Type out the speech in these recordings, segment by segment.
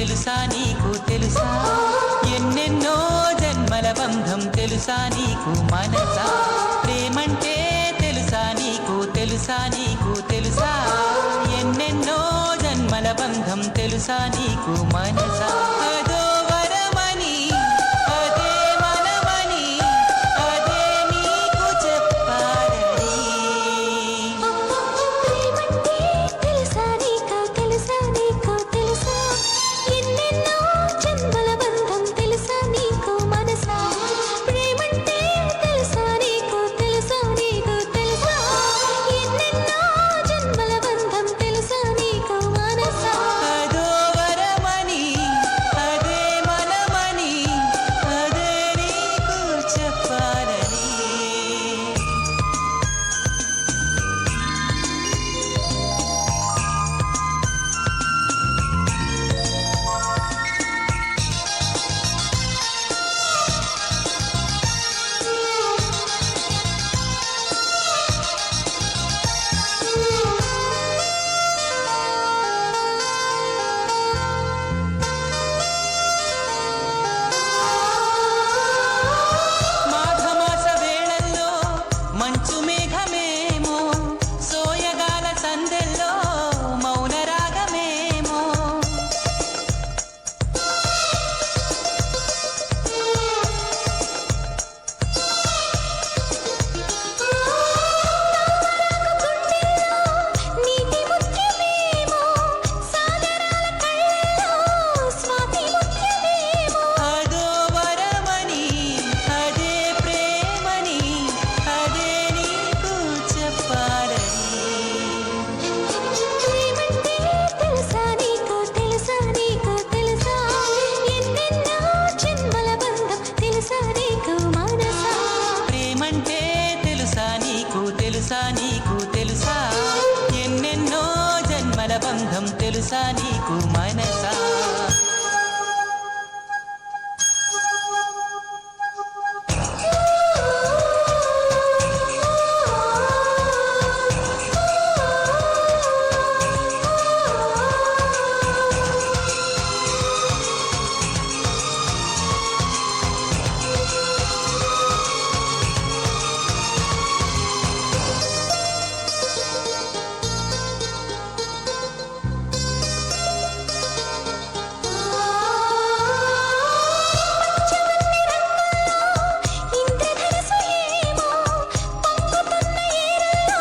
తెలుసా నీకు తెలుసా ఎన్నెన్నో జన్మల బంధం తెలుసా నీకు మనసా ప్రేమంటే తెలుసా నీకు తెలుసా నీకు తెలుసా ఎన్నెన్నో జన్మల బంధం తెలుసా నీకు మనసా అదో వరమని అదే మనమని అదే నీకు చెప్పాలని ప్రేమంటే తెలుసా నీకు తెలుసా నీకు తెలుసా ఎన్నెన్నో జన్మల బంధం తెలుసా నీకు మనసా ప్రేమంటే తెలుసా నీకు తెలుసా నీకు తెలుసా ఎన్నెన్నో జన్మల బంధం తెలుసా నీకు మనసా అదో వరమని అదే మనమని అదే నీకు చెప్పాలని మాఘమాస వేళల్లో మంచు మేఘమేమో సోయగాల సందెల్లో మౌన రాగమేమో నీటి ముత్యమేమో సాగరాల కళ్ళలో స్వాతి ముత్యమేమో అదో వరమని అదే ప్రేమని అదే నీకు చెప్పాలని ప్రేమంటే తెలుసా నీకు తెలుసా నీకు తెలుసా ఎన్నెన్నో జన్మల బంధం తెలుసా నీకు మనసా ప్రేమంటే తెలుసా నీకు తెలుసా నీకు తెలుసా ఎన్నెన్నో జన్మల బంధం తెలుసా నీకు మనసా ఇంద్రధనుసు ఏమో పొంగుతున్న ఏరుల్లో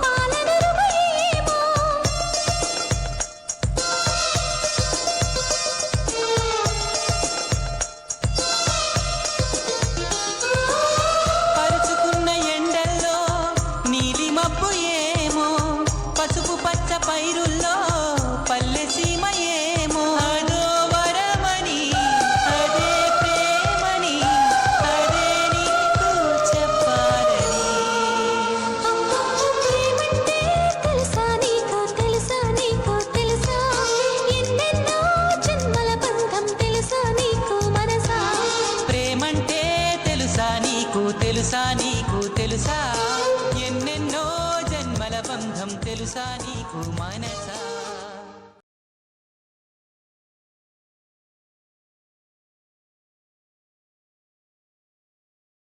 పాలనరుగు ఏమో పరుచుకున్న ఎండల్లో నీలి మబ్బు ఏమో పసుపు పచ్చ పైరుల్లో పల్లె సీమ ఏమో అదో వరమని అదే ప్రేమని అదే నీకు చెప్పాలని ప్రేమంటే తెలుసా నీకు తెలుసా నీకు తెలుసా ఎన్నెన్నో జన్మల బంధం తెలుసా నీకు మనసా ప్రేమంటే తెలుసా నీకు తెలుసా నీకు తెలుసా ఎన్నెన్నో జన్మల బంధం తెలుసా నీకు మనసా